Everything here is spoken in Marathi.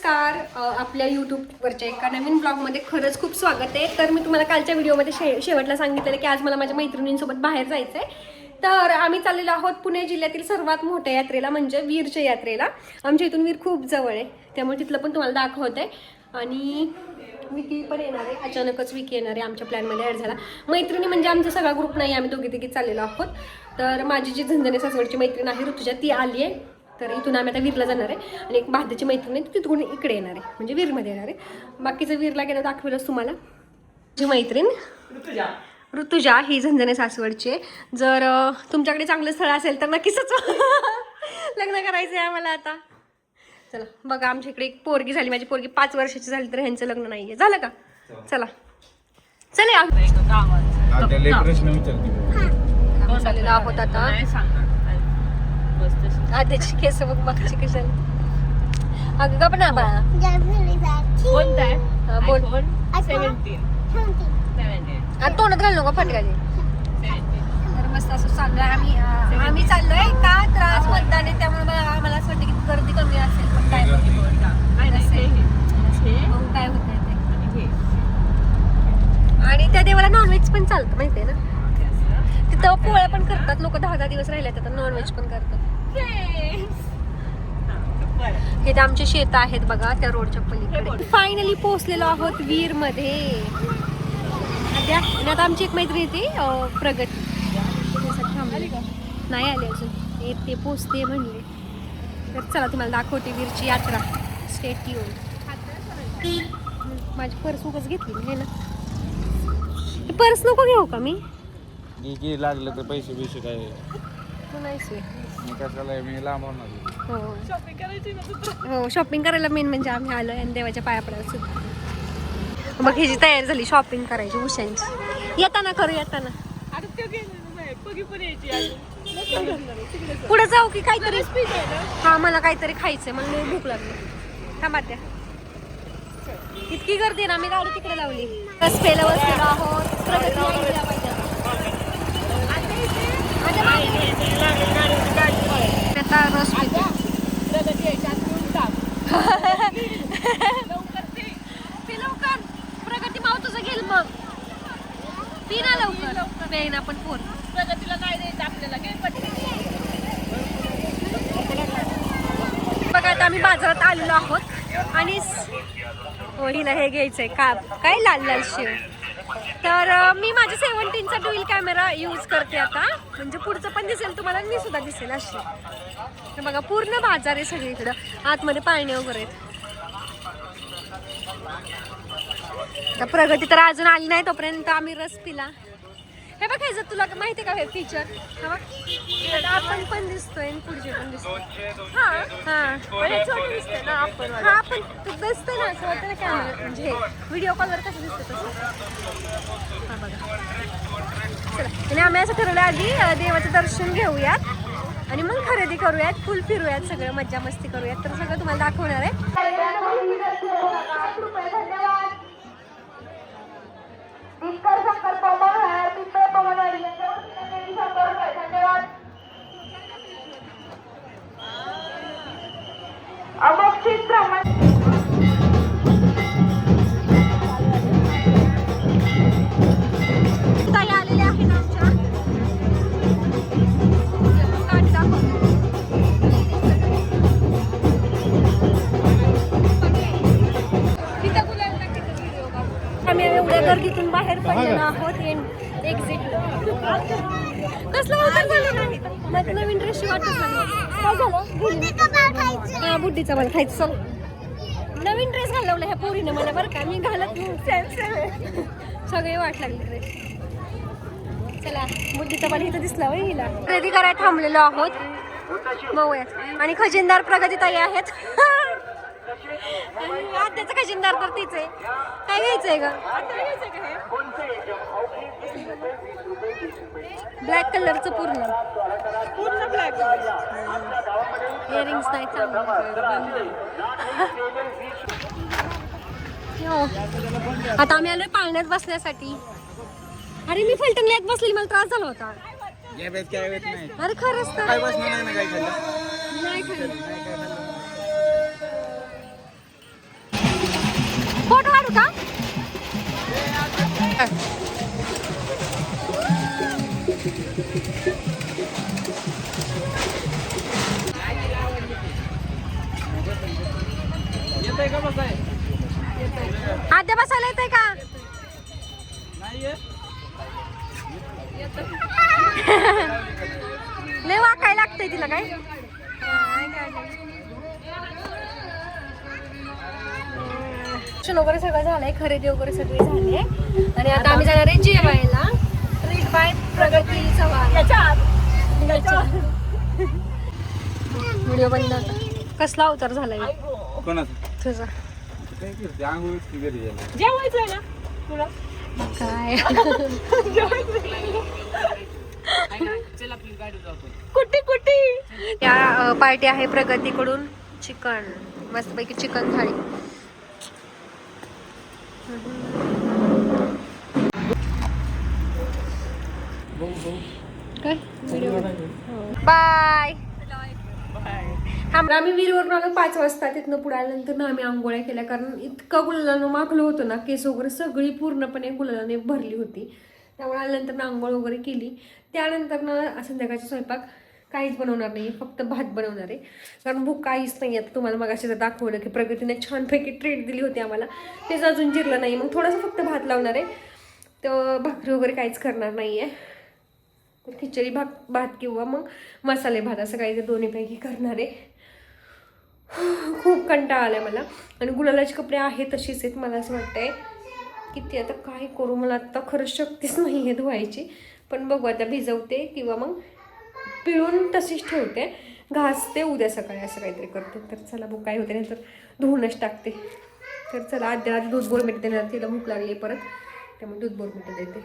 नमस्कार, आपल्या यूट्यूबवरच्या एका नवीन ब्लॉगमध्ये खरंच खूप स्वागत आहे. तर मी तुम्हाला कालच्या व्हिडिओमध्ये शेवटला सांगितलेलं की आज मला माझ्या मैत्रिणींसोबत बाहेर जायचं आहे. तर आम्ही चाललेलो आहोत पुणे जिल्ह्यातील सर्वात मोठ्या यात्रेला, म्हणजे वीरच्या यात्रेला. आमच्या इथून वीर खूप जवळ आहे, त्यामुळे तिथलं पण तुम्हाला दाखवते. आणि विकी पण येणार आहे, अचानकच विकी येणार आहे, आमच्या प्लॅनमध्ये ॲड झाला. मैत्रिणी म्हणजे आमचा सगळा ग्रुप नाही, आम्ही दोघी तिघी चाललेलो आहोत. तर माझी जी झंझणे सासवडची मैत्रीण आहे ऋतुजा, ती आली आहे. तर इथून आम्ही आता वीरला जाणार आहे आणि एक बाहेरची मैत्रीण आहे तिथून इकडे येणार आहे, म्हणजे वीरमध्ये येणार आहे. बाकीचं वीरला गेलं दाखवलंच तुम्हाला. जी मैत्रीण ऋतुजा ही झंझणे सासवडची आहे. जर तुमच्याकडे चांगलं स्थळ असेल तर नक्कीच लग्न करायचं आहे आम्हाला आता. चला बघा, आमच्या इकडे एक पोरगी झाली, माझी पोरगी 5 वर्षाची झाली, तर ह्यांचं लग्न नाहीये झालं का. चला चला चालेल आहोत आता. आधीची केस बघ, मागची कशाला. अगं का पण बोल तोंडात घाल नको फटकाची. तर मस्त असं चाललोय आम्ही चाललोय का तर आज मतदान आहे, त्यामुळे मला असं वाटतं की गर्दी कमी असेल, पण काय काय होत ते. आणि त्या देवाला नॉनव्हेज पण चालतं माहितीये ना, तिथं पोळ्या पण करतात लोक. 10 दिवस राहिले तर नॉनव्हेज पण करतात. हे तर आमचे शेत आहेत बघा, त्या रोडच्या पलीकडे. फायनली पोहोचलेलो आहोत वीर मध्ये. आणि आता आमची एक मैत्रीण येते प्रगती, नाही आली अजून, येते पोचते म्हणले. तर चला तुम्हाला दाखवते वीरची यात्रा. स्टेट येऊन माझी पर्स उगाच घेतली आहे ना, पर्स नको घेऊ का मी. लागलं तर पैसे बिशे काय मी लांब होणार. हो शॉपिंग करायला मेन म्हणजे आम्ही आलो आणि देवाच्या पाया पडायला सुद्धा. मग ह्याची तयारी झाली शॉपिंग करायची उशांची. येताना करू येताना पुढे जाऊ की काहीतरी. हा मला काहीतरी खायचंय, मला भूक लागली. थांबा त्या इतकी गर्दी ना, मी गाडी तिकडे लावली. रस्त्याला बसलेलो आहोत. रस लवकर प्रगती माव तुझं घेईल मग. पी ना लवकर पेन आपण फोन. प्रगतीला काय द्यायचं आपल्याला बघा. आता आम्ही बाजारात आलेलो आहोत आणि हिला हे घ्यायचंय का काय लाल लाल शेव. तर मी माझ्या 17चा डुएल कॅमेरा यूज करते आता, म्हणजे पुढचं पण दिसेल तुम्हाला, मी सुद्धा दिसेल अशी. तर बघा पूर्ण बाजार आहे सगळीकडं, आतमध्ये पाळणे वगैरे आहेत. तर प्रगती तर अजून आली नाही, तोपर्यंत आम्ही रस पिला. हे बघायचं तुला माहिती का हे फीचर. आपण पण दिसतोय आणि पुढचे पण दिसतोय. दिसतोय ना आपण. हा पण तू दिसतोय ना असं वाटतं ना कॅमेरा, म्हणजे व्हिडिओ कॉलवर कसं दिसतं तसं. हा बघा चला. आणि आम्ही असं ठरवलं आधी देवाचं दर्शन घेऊयात आणि मग खरेदी करूयात, फुल फिरूयात, सगळं मज्जा मस्ती करूयात. तर सगळं तुम्हाला दाखवणार आहे. ताई आलेले आहे ना आमच्या. आम्ही एवढ्या गर्दीतून बाहेर पडलेलो आहोत एक्झिटला. कसलं होतं झालं नवीन ड्रेस वाटत काय झालं. हा बुड्डीचा मला खायचं. चल नवीन ड्रेस घालवला ह्या पोरीनं मला बरं का, मी घालत सगळे वाट लागले ड्रेस. चला बुड्डीचा मला इथं दिसला वय हिला. खरेदी करायला थांबलेलो आहोत मऊयात. आणि खजिनदार प्रगती ताई आहेत. आत्याचा खजिनदार तर तीच आहे. काय घ्यायचंय का ब्लॅक कलरचं पूर्ण ब्लॅक इयरिंग्स नाही आता आम्ही आलोय पाळण्यात बसण्यासाठी. अरे मी फलटणला बसलेली, मला त्रास झाला होता. अरे खरंच तर नाही खाल्लं. करू का? येतंय का बसाय? आद्या बसायला येतंय का? नाही लय वाकाय लागतंय तिला काय? वगैरे सगळं झालंय, खरेदी वगैरे सगळी झाली आहे आणि आता आम्ही जाणार आहे जेवायला. ट्रीट बाय प्रगती चव्हाण. व्हिडिओ बंद होता. कसला अवतार झालाय कोणाचं? तुझा? काय करते आंघोळीच की घरी गेला. जेवायचंय ना तुला काय? कुठे कुठे त्या पार्टी आहे प्रगतीकडून. चिकन मस्तपैकी चिकन थाळी. काय बाय. आम्ही विहीरवरून आलो 5 वाजता. तिथनं पुढे आल्यानंतर ना आम्ही आंघोळ्या केल्या, कारण इतकं गुलालानं माखलं होतं ना, केस वगैरे सगळी पूर्णपणे गुलालाने भरली होती. त्यामुळे आल्यानंतर ना आंघोळ वगैरे केली. त्यानंतर ना संध्याकाळचा स्वयंपाक काहीच बनवणार नाही, फक्त भात बनवणार आहे, कारण भूक काहीच नाही आहे. तुम्हाला मग असे दाखवलं की प्रगतीने छानपैकी ट्रीट दिली होती आम्हाला, तेच अजून जिरलं नाही. मग थोडंसं फक्त भात लावणार आहे, तर भाकरी वगैरे काहीच करणार नाही आहे. तर खिचडी भात किंवा मग मसाले भात असं काहीतरी दोन्हीपैकी करणार आहे. खूप कंटाळा आला मला. आणि गुलालाचे कपडे आहेत तशीच आहेत. मला असं वाटतंय किती आता काय करू, मला आता खरंच शक्तीच नाही आहे धुवायची. पण बघू आता भिजवते किंवा मग पिळून तशीच ठेवते, घासते, उद्या सकाळी असं काहीतरी करते. तर चला बघू काय होते, नंतर धुवूनच टाकते. तर चला आधी दूध बोरमिट देणार, तिला भूक लागली परत, त्यामुळे दूध बोरमिट देते.